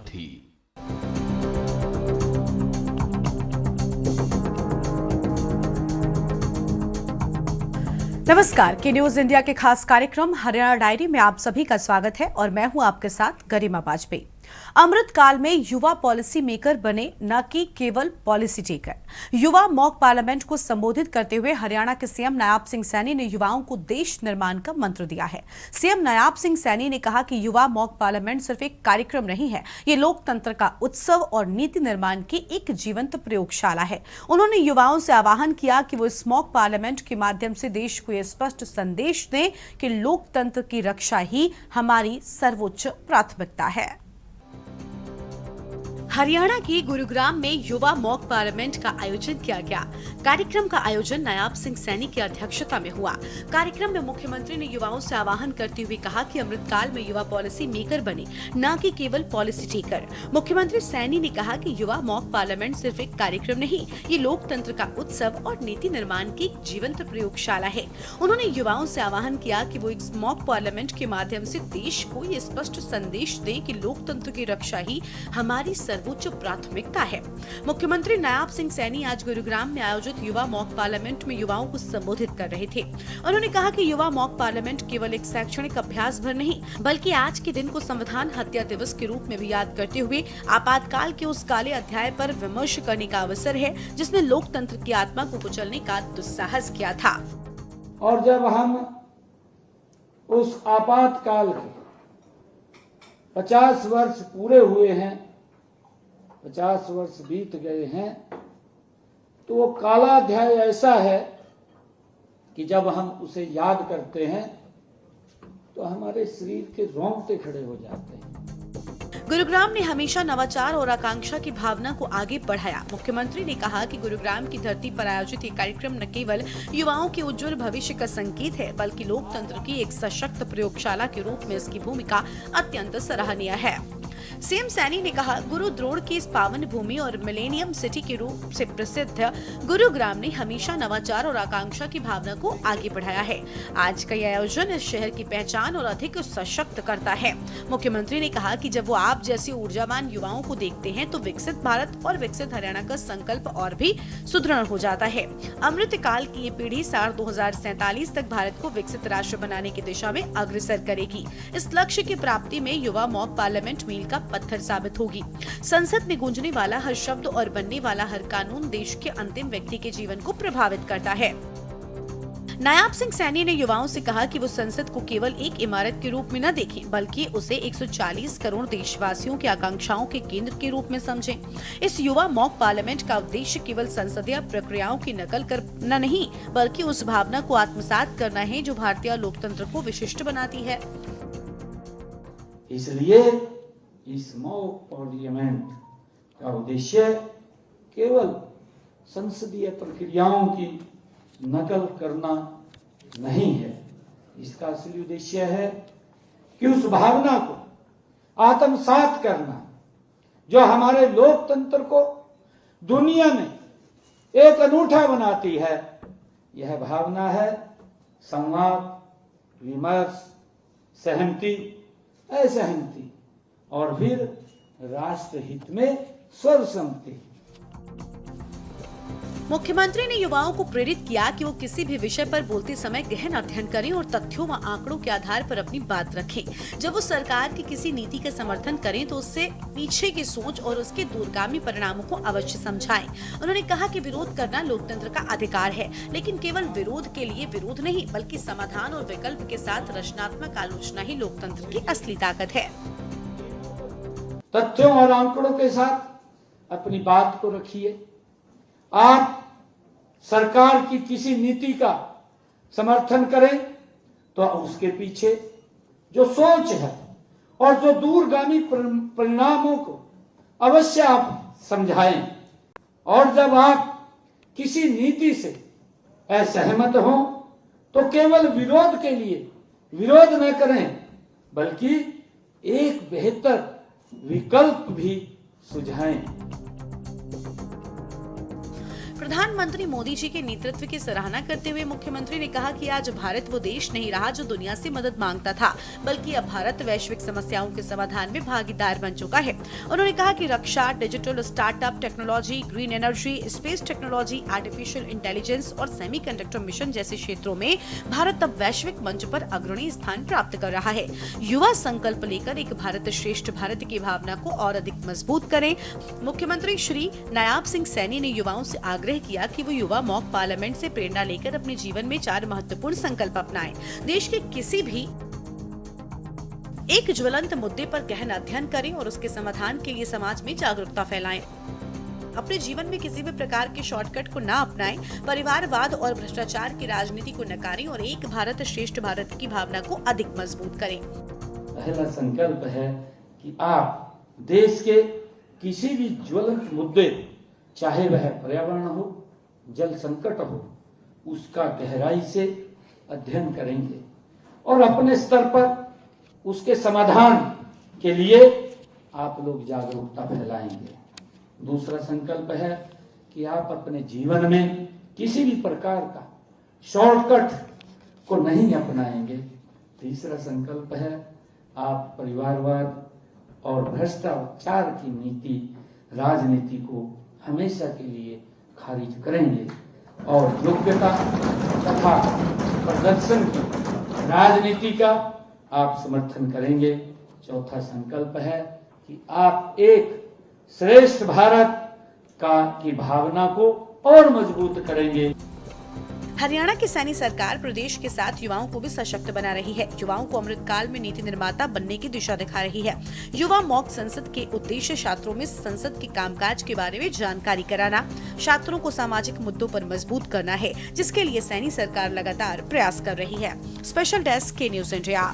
थी। नमस्कार, के न्यूज इंडिया के खास कार्यक्रम हरियाणा डायरी में आप सभी का स्वागत है और मैं हूं आपके साथ गरिमा वाजपेयी। अमृत काल में युवा पॉलिसी मेकर बने, न कि केवल पॉलिसी टेकर। युवा मॉक पार्लियामेंट को संबोधित करते हुए हरियाणा के सीएम नायाब सिंह सैनी ने युवाओं को देश निर्माण का मंत्र दिया है। सीएम नायाब सिंह सैनी ने कहा कि युवा मॉक पार्लियामेंट सिर्फ एक कार्यक्रम नहीं है, ये लोकतंत्र का उत्सव और नीति निर्माण की एक जीवंत प्रयोगशाला है। उन्होंने युवाओं से आह्वान किया कि वो इस मॉक पार्लियामेंट के माध्यम से देश को यह स्पष्ट संदेश दें कि लोकतंत्र की रक्षा ही हमारी सर्वोच्च प्राथमिकता है। हरियाणा के गुरुग्राम में युवा मॉक पार्लियामेंट का आयोजन किया गया। कार्यक्रम का आयोजन नायाब सिंह सैनी की अध्यक्षता में हुआ। कार्यक्रम में मुख्यमंत्री ने युवाओं से आह्वान करते हुए कहा कि अमृतकाल में युवा पॉलिसी मेकर बने, न कि केवल पॉलिसी टेकर। मुख्यमंत्री सैनी ने कहा कि युवा मॉक पार्लियामेंट सिर्फ एक कार्यक्रम नहीं, ये लोकतंत्र का उत्सव और नीति निर्माण की एक जीवंत प्रयोगशाला है। उन्होंने युवाओं से आह्वान किया कि वो इस मॉक पार्लियामेंट के माध्यम से देश को ये स्पष्ट संदेश दें कि लोकतंत्र की रक्षा ही हमारी सर्वोच्च प्राथमिकता है। मुख्यमंत्री नायाब सिंह सैनी आज गुरुग्राम में आयोजित युवा मॉक पार्लियामेंट में युवाओं को संबोधित कर रहे थे। उन्होंने कहा कि युवा मॉक पार्लियामेंट केवल एक शैक्षणिक अभ्यास भर नहीं, बल्कि आज के दिन को संविधान हत्या दिवस के रूप में भी याद करते हुए आपातकाल के उस काले अध्याय पर विमर्श करने का अवसर है जिसने लोकतंत्र की आत्मा को कुचलने का दुस्साहस किया था। और जब हम उस आपातकाल के 50 वर्ष पूरे हुए हैं, 50 वर्ष बीत गए हैं, तो वो काला अध्याय ऐसा है कि जब हम उसे याद करते हैं तो हमारे शरीर के रोंगटे खड़े हो जाते हैं। गुरुग्राम ने हमेशा नवाचार और आकांक्षा की भावना को आगे बढ़ाया। मुख्यमंत्री ने कहा कि गुरुग्राम की धरती पर आयोजित ये कार्यक्रम न केवल युवाओं के उज्जवल भविष्य का संकेत है, बल्कि लोकतंत्र की एक सशक्त प्रयोगशाला के रूप में इसकी भूमिका अत्यंत सराहनीय है। सीएम सैनी ने कहा, गुरु द्रोण की इस पावन भूमि और मिलेनियम सिटी के रूप से प्रसिद्ध गुरुग्राम ने हमेशा नवाचार और आकांक्षा की भावना को आगे बढ़ाया है। आज का यह आयोजन इस शहर की पहचान और अधिक सशक्त करता है। मुख्यमंत्री ने कहा कि जब वो आप जैसे ऊर्जावान युवाओं को देखते हैं तो विकसित भारत और विकसित हरियाणा का संकल्प और भी सुदृढ़ हो जाता है। अमृत काल की ये पीढ़ी साल 2047 तक भारत को विकसित राष्ट्र बनाने की दिशा में अग्रसर करेगी। इस लक्ष्य की प्राप्ति में युवा मॉक पार्लियामेंट मील का पत्थर साबित होगी। संसद में गूंजने वाला हर शब्द और बनने वाला हर कानून देश के अंतिम व्यक्ति के जीवन को प्रभावित करता है। नायाब सिंह सैनी ने युवाओं से कहा कि वो संसद को केवल एक इमारत के रूप में न देखें, बल्कि उसे 140 करोड़ देशवासियों की आकांक्षाओं के केंद्र के रूप में समझें। इस युवा मॉक पार्लियामेंट का उद्देश्य केवल संसदीय प्रक्रियाओं की नकल करना नहीं, बल्कि उस भावना को आत्मसात करना है जो भारतीय लोकतंत्र को विशिष्ट बनाती है। इसलिए इस मॉक पार्लियामेंट का उद्देश्य केवल संसदीय प्रक्रियाओं की नकल करना नहीं है। इसका असली उद्देश्य है कि उस भावना को आत्मसात करना जो हमारे लोकतंत्र को दुनिया में एक अनूठा बनाती है। यह भावना है संवाद, विमर्श, सहमति, असहमति और फिर राष्ट्र हित में सर्वसम्मति। मुख्यमंत्री ने युवाओं को प्रेरित किया कि वो किसी भी विषय पर बोलते समय गहन अध्ययन करें और तथ्यों व आंकड़ों के आधार पर अपनी बात रखें। जब वो सरकार की किसी नीति का समर्थन करें तो उससे पीछे की सोच और उसके दूरगामी परिणामों को अवश्य समझाएं। उन्होंने कहा कि विरोध करना लोकतंत्र का अधिकार है, लेकिन केवल विरोध के लिए विरोध नहीं, बल्कि समाधान और विकल्प के साथ रचनात्मक आलोचना ही लोकतंत्र की असली ताकत है। तथ्यों और आंकड़ों के साथ अपनी बात को रखिए। आप सरकार की किसी नीति का समर्थन करें तो उसके पीछे जो सोच है और जो दूरगामी परिणामों को अवश्य आप समझाएं। और जब आप किसी नीति से असहमत हो तो केवल विरोध के लिए विरोध न करें, बल्कि एक बेहतर विकल्प भी सुझाएं। प्रधानमंत्री मोदी जी के नेतृत्व की सराहना करते हुए मुख्यमंत्री ने कहा कि आज भारत वो देश नहीं रहा जो दुनिया से मदद मांगता था, बल्कि अब भारत वैश्विक समस्याओं के समाधान में भागीदार बन चुका है। उन्होंने कहा कि रक्षा, digital, startup, technology, green energy, space technology, artificial intelligence और सेमीकंडक्टर मिशन जैसे क्षेत्रों में भारत अब वैश्विक मंच पर अग्रणी स्थान प्राप्त कर रहा है। युवा संकल्प लेकर एक भारत श्रेष्ठ भारत की भावना को और अधिक मजबूत करें। मुख्यमंत्री श्री नायाब सिंह सैनी ने युवाओं से आग्रह किया कि वो युवा मॉक पार्लियामेंट से प्रेरणा लेकर अपने जीवन में 4 महत्वपूर्ण संकल्प अपनाएं। देश के किसी भी एक ज्वलंत मुद्दे पर गहन अध्ययन करें और उसके समाधान के लिए समाज में जागरूकता फैलाएं। अपने जीवन में किसी भी प्रकार के शॉर्टकट को ना अपनाएं, परिवारवाद और भ्रष्टाचार की राजनीति को नकारें और एक भारत श्रेष्ठ भारत की भावना को अधिक मजबूत करें। पहला संकल्प है कि आप देश के किसी भी ज्वलंत मुद्दे, चाहे वह पर्यावरण हो, जल संकट हो, उसका गहराई से अध्ययन करेंगे और अपने स्तर पर उसके समाधान के लिए आप लोग जागरूकता फैलाएंगे। दूसरा संकल्प है कि आप अपने जीवन में किसी भी प्रकार का शॉर्टकट को नहीं अपनाएंगे। तीसरा संकल्प है आप परिवारवाद और भ्रष्टाचार की नीति, राजनीति को हमेशा के लिए खारिज करेंगे और योग्यता तथा प्रदर्शन की राजनीति का आप समर्थन करेंगे। चौथा संकल्प है कि आप एक श्रेष्ठ भारत की भावना को और मजबूत करेंगे। हरियाणा की सैनी सरकार प्रदेश के साथ युवाओं को भी सशक्त बना रही है। युवाओं को अमृतकाल में नीति निर्माता बनने की दिशा दिखा रही है। युवा मॉक संसद के उद्देश्य छात्रों में संसद के कामकाज के बारे में जानकारी कराना, छात्रों को सामाजिक मुद्दों पर मजबूत करना है, जिसके लिए सैनी सरकार लगातार प्रयास कर रही है। स्पेशल डेस्क के न्यूज़ इंडिया।